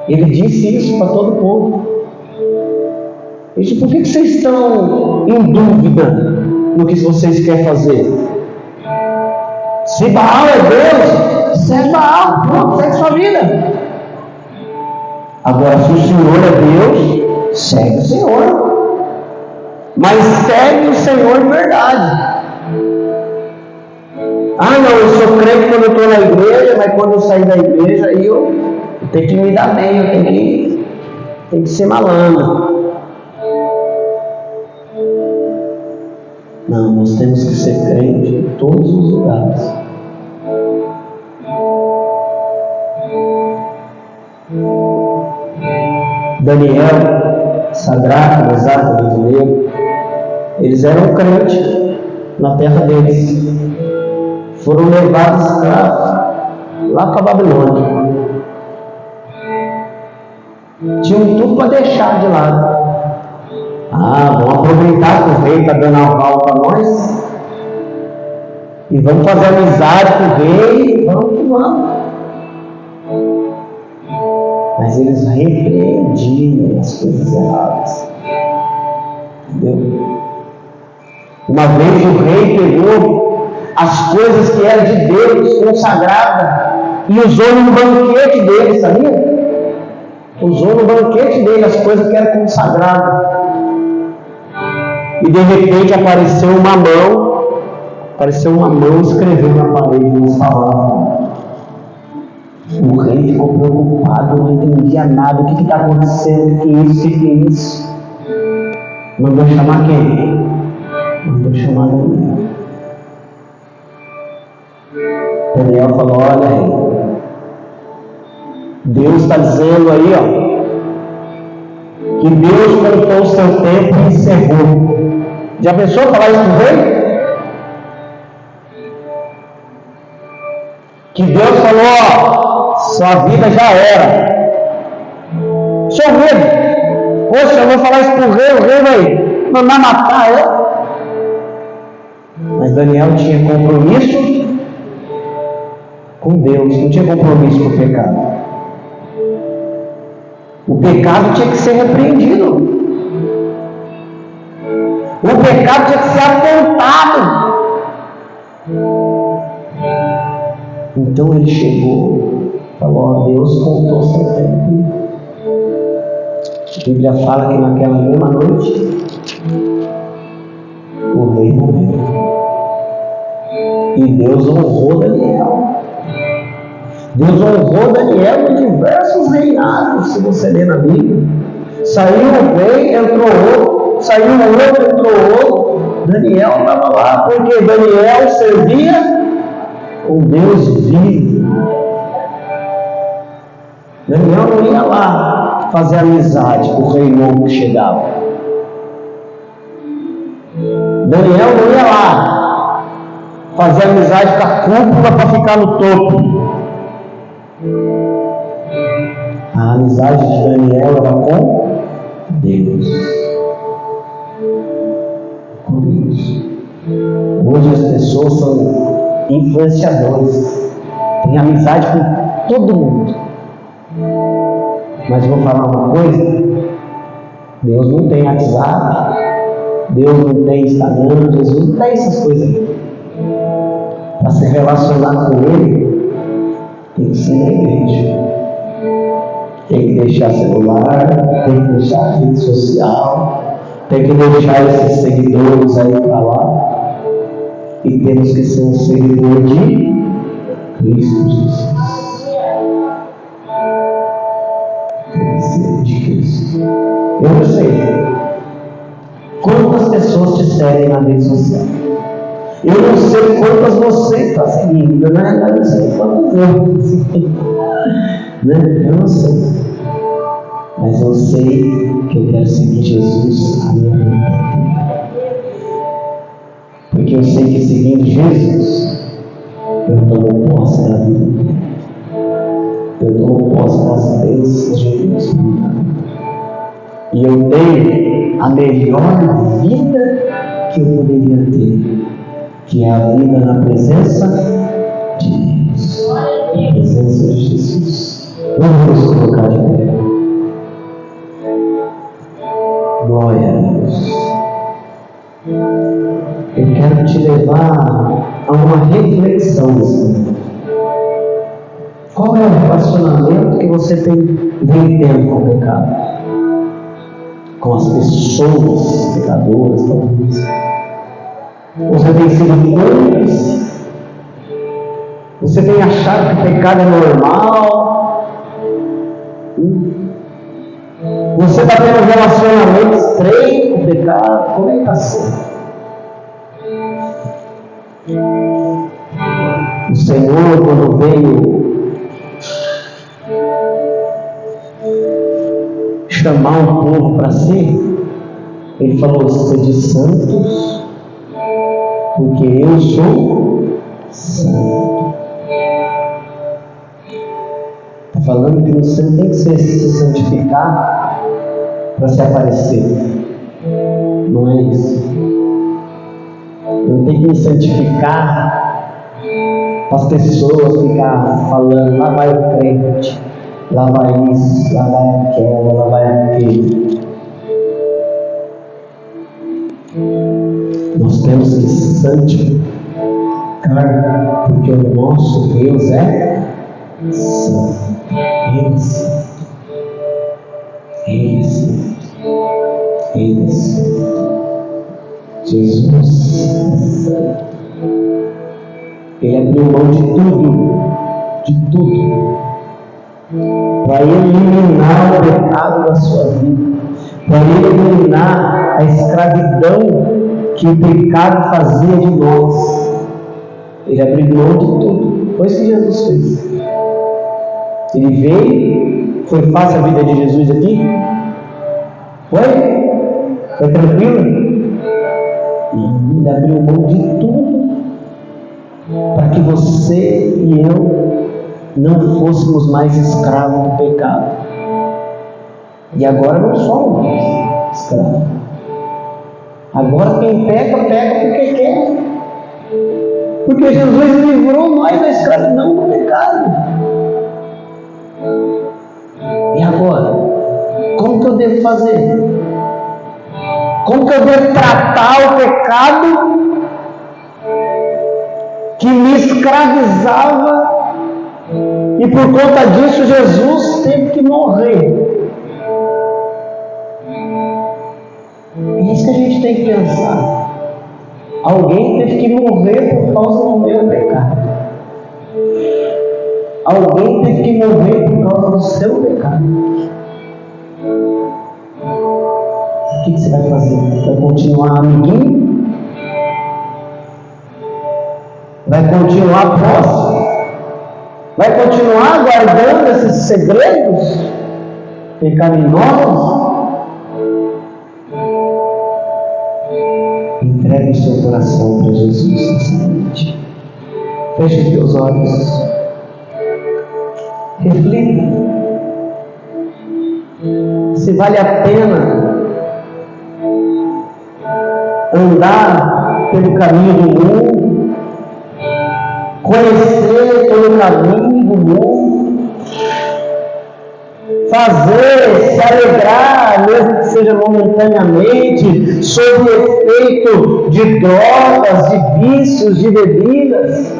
ele disse isso para todo o povo. Ele disse: por que vocês estão em dúvida no que vocês querem fazer? Se Baal é Deus, segue Baal, pronto, segue sua vida. Agora, se o Senhor é Deus, segue o Senhor. Mas segue o Senhor de verdade. Ah, não, eu sou crente quando eu estou na igreja, mas quando eu sair da igreja, aí eu tenho que me dar bem, eu tenho que ser malandro. Não, nós temos que ser crente em todos os lugares. Daniel, Sadraque, Mesaque, Abednego, eles eram crentes na terra deles. Foram levados escravos lá para a Babilônia. Tinham tudo para deixar de lado. Ah, vamos aproveitar que o rei está dando aval para nós e vamos fazer amizade com o rei. Vamos que vamos. Mas eles repreendiam as coisas erradas. Entendeu? Uma vez o rei pegou as coisas que eram de Deus, consagradas, e usou no banquete dele, sabia? Usou no banquete dele as coisas que eram consagradas. E de repente apareceu uma mão, escreveu na parede umas palavras. O rei ficou preocupado, não entendia nada. O que está acontecendo? O que é isso? O que é isso? Mandou chamar quem? Mandou chamar Daniel. Daniel falou: olha aí, Deus está dizendo aí, ó, que Deus contou o seu tempo e encerrou. Já pensou falar isso pro rei? Que Deus falou: ó, sua vida já era. Seu medo. Poxa, eu vou falar isso pro rei, o rei vai mandar matar eu. Mas Daniel tinha compromisso com Deus, não tinha compromisso com o pecado. O pecado tinha que ser repreendido. O pecado tinha que ser apontado. Então ele chegou, falou: ó, Deus contou seu tempo. A Bíblia fala que naquela mesma noite o rei morreu. E Deus honrou Daniel. Deus honrou Daniel em diversos reinados, se você ler na Bíblia. Saiu um rei, entrou outro, saiu outro, entrou outro. Daniel estava lá, porque Daniel servia um Deus vivo. Daniel não ia lá fazer amizade com o rei novo que chegava. Daniel não ia lá fazer amizade com a cúpula para ficar no topo. A amizade de Daniel era com Deus. Com Deus. Hoje as pessoas são influenciadores, têm amizade com todo mundo. Mas vou falar uma coisa: Deus não tem WhatsApp, Deus não tem Instagram, Jesus não tem essas coisas aí. Para se relacionar com Ele, tem que ser na igreja. Tem que deixar celular, tem que deixar rede social, tem que deixar esses seguidores aí para lá. E temos que ser um seguidor de Cristo Jesus. Tem que ser de Cristo. Eu não sei quantas pessoas te seguem na rede social. Eu não sei quantas você está seguindo, né? Eu não sei quantas eu seguindo, né? Eu não sei. Mas eu sei que eu quero seguir Jesus a minha vida inteira. Porque eu sei que seguindo Jesus, eu tomo posse da vida. Eu tomo posse das bênçãos de Deus. E eu tenho a melhor vida que eu poderia ter, que é a vida na presença de Deus, na presença de Jesus. Vamos nos colocar de pé. Glória a Deus. Eu quero te levar a uma reflexão nesse momento. Qual é o relacionamento que você vem tendo com o pecado? Com as pessoas pecadoras, talvez. Você tem sido cúmplice? Você tem achado que o pecado é normal? Você está tendo um relacionamento estreito com o pecado? Como é que está sendo? O Senhor, quando veio chamar um povo para si, Ele falou: sede santos, porque eu sou santo. Está falando que você não tem que se santificar para se aparecer. Não é isso. Eu tenho que me santificar para as pessoas ficar falando: lá vai o crente, lá vai isso, lá vai aquela, lá vai aquele. Nós temos que santificar, porque o nosso Deus é santo. Ele é santo. Ele é santo. Ele é santo. Jesus é santo. Ele abriu mão de tudo, para eliminar o pecado da sua vida, para eliminar a escravidão que o pecado fazia de nós. Ele abriu mão de tudo. Foi isso que Jesus fez. Ele veio. Foi fácil a vida de Jesus aqui? Foi tranquilo? Ele abriu mão de tudo para que você e eu não fôssemos mais escravos do pecado. E agora não somos mais escravos. Agora quem peca, peca porque quer. Porque Jesus livrou nós da escravidão do pecado. E agora? Como que eu devo fazer? Como que eu devo tratar o pecado que me escravizava? E por conta disso Jesus teve que morrer. É isso que a gente tem que pensar. Alguém teve que morrer por causa do meu pecado. Alguém teve que morrer por causa do seu pecado. O que você vai fazer? Vai continuar amiguinho? Vai continuar próximo? Vai continuar guardando esses segredos pecaminosos? Entregue o seu coração para Jesus nessa noite. Feche os teus olhos. Reflita se vale a pena andar pelo caminho do mundo, conhecer pelo caminho do mundo, fazer, se alegrar, mesmo que seja momentaneamente, sob o efeito de drogas, de vícios, de bebidas,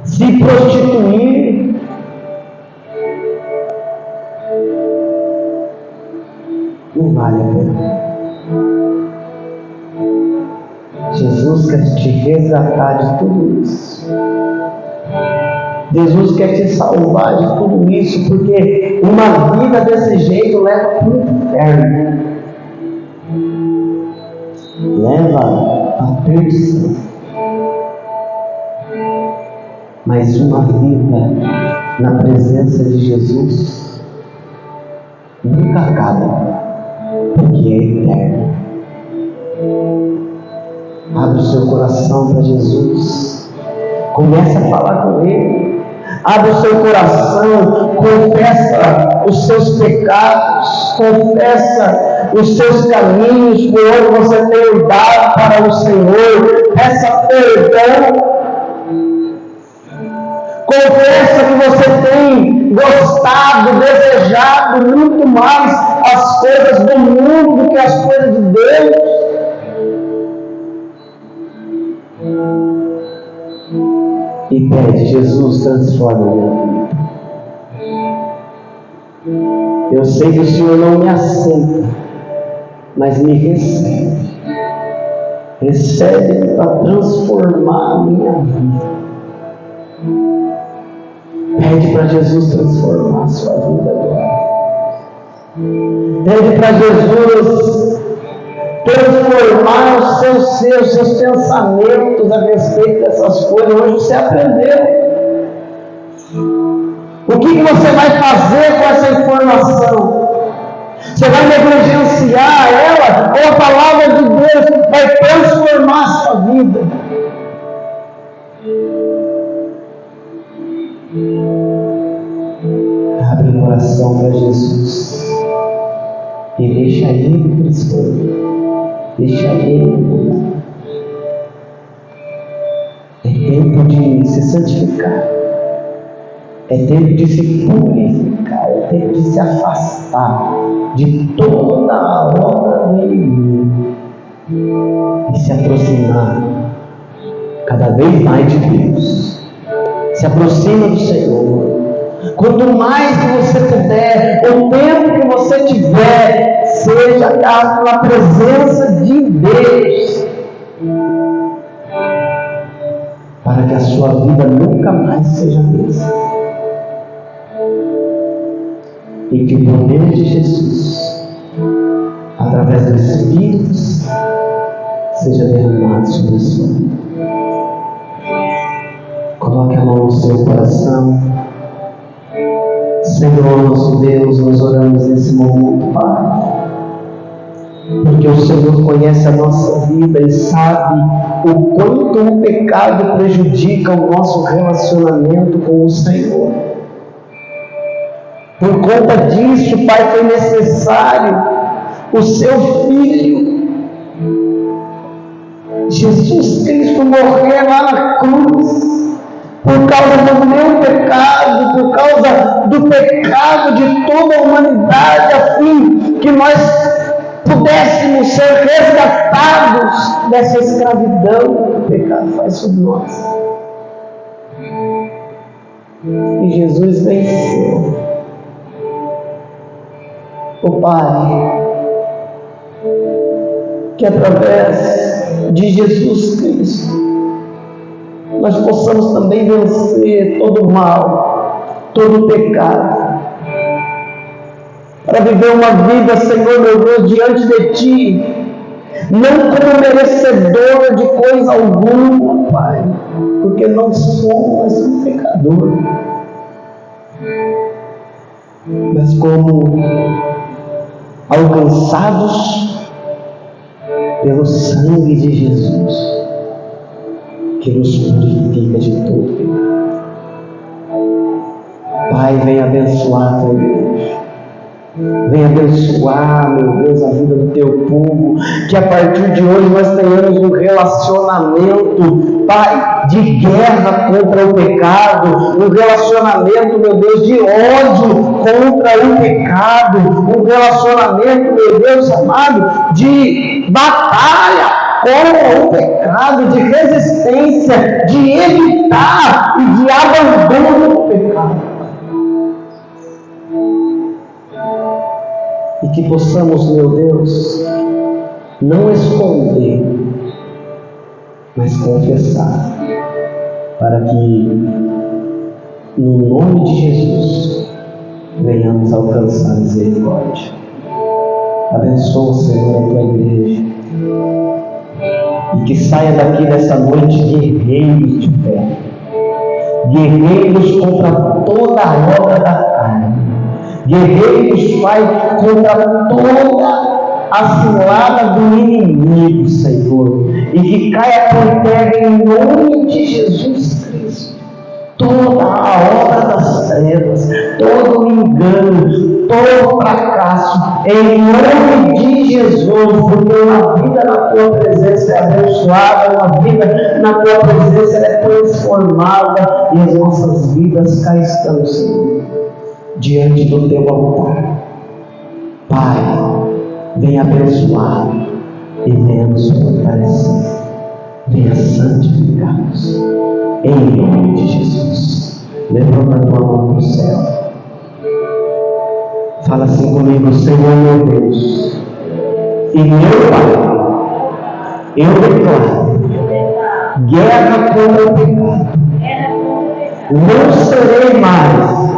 se prostituir. Não vale a pena. Jesus quer te resgatar de tudo isso. Jesus quer te salvar de tudo isso, porque uma vida desse jeito leva para o inferno, leva à perdição. Mas uma vida na presença de Jesus nunca acaba, porque é eterna. Abre o seu coração para Jesus. Comece a falar com Ele. Abre o seu coração. Confessa os seus pecados. Confessa os seus caminhos por onde você tem andado para o Senhor. Peça perdão. Confessa que você tem gostado, desejado muito mais as coisas do mundo do que as coisas de Deus. E pede: Jesus, transforma minha vida. Eu sei que o Senhor não me aceita, mas me recebe. Recebe-me para transformar a minha vida. Pede para Jesus transformar a sua vida agora. Pede para Jesus transformar os seus pensamentos a respeito dessas coisas. Hoje você aprendeu. O que você vai fazer com essa informação? Você vai negligenciar ela, ou a palavra de Deus vai transformar a sua vida? Abre o coração para Jesus e deixa Ele transformar. Deixa Ele mudar. É tempo de se santificar. É tempo de se purificar. É tempo de se afastar de toda a obra do inimigo e se aproximar cada vez mais de Deus. Se aproxima do Senhor. Quanto mais que você puder, o tempo que você tiver, seja gasto na presença de Deus, para que a sua vida nunca mais seja a mesma. E que o poder de Jesus, através do Espírito, seja derramado sobre a sua vida. Coloque a mão no seu coração. Senhor, nosso Deus, nós oramos nesse momento, Pai, porque o Senhor conhece a nossa vida e sabe o quanto o pecado prejudica o nosso relacionamento com o Senhor. Por conta disso, Pai, foi necessário o seu Filho, Jesus Cristo, morrer lá na cruz, por causa do meu pecado, por causa do pecado de toda a humanidade, a fim que nós pudéssemos ser resgatados dessa escravidão que o pecado faz sobre nós. E Jesus venceu. O Pai, que através de Jesus Cristo nós possamos também vencer todo o mal, todo o pecado, para viver uma vida, Senhor meu Deus, diante de Ti, não como merecedor de coisa alguma, Pai, porque não somos um pecador, mas como alcançados pelo sangue de Jesus, que nos purifica de todo pecado. Pai, vem abençoar Teu Deus. Vem abençoar, meu Deus, a vida do Teu povo. Que a partir de hoje nós tenhamos um relacionamento, Pai, de guerra contra o pecado. Um relacionamento, meu Deus, de ódio contra o pecado. Um relacionamento, meu Deus amado, de batalha contra o pecado, de resistência, de evitar e de abandono do pecado. E que possamos, meu Deus, não esconder, mas confessar, para que, no nome de Jesus, venhamos alcançar a misericórdia. Abençoa, Senhor, a Tua igreja. E que saia daqui dessa noite guerreiros de fé, guerreiros contra toda a obra da carne, guerreiros, Pai, contra toda a cilada do inimigo, Senhor. e que caia por terra em nome de Jesus Cristo. Toda a obra das trevas, todo o engano, todo o fracasso, em nome de Jesus, porque uma vida na tua presença é abençoada, uma vida na tua presença é transformada, e as nossas vidas cá estão, Senhor, diante do teu altar. Pai, venha abençoar e venha nos fortalecer, venha santificar-nos, em nome de Jesus. Levanta a tua mão para o céu, fala assim comigo: Senhor meu Deus e meu Pai, eu declaro guerra contra o pecado. Não serei mais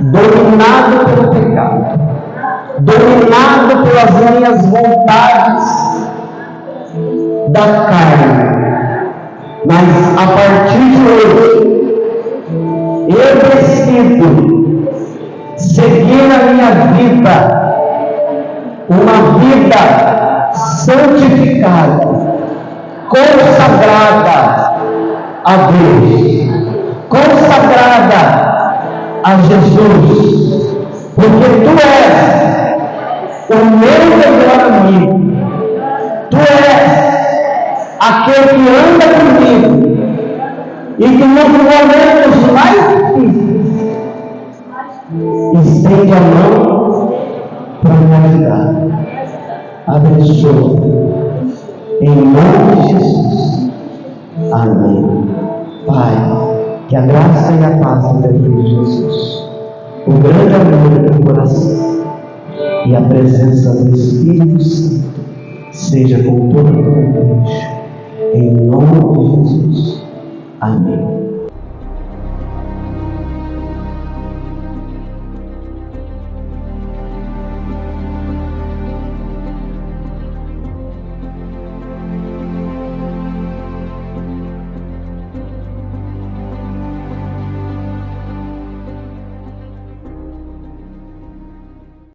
dominado pelo pecado, dominado pelas minhas vontades da carne, mas a partir de hoje eu decido seguir a minha vida, uma vida santificada, consagrada a Deus, consagrada a Jesus, porque Tu és o meu melhor amigo, Tu és aquele que anda comigo e que nos momentos mais difíceis estende a mão para me ajudar. Abençoa em nome de Jesus. Amém. Pai, que a graça e a paz do teu Filho Jesus, o grande amor do teu coração e a presença do Espírito Santo seja com toda a tua igreja, em nome de Jesus. Amém.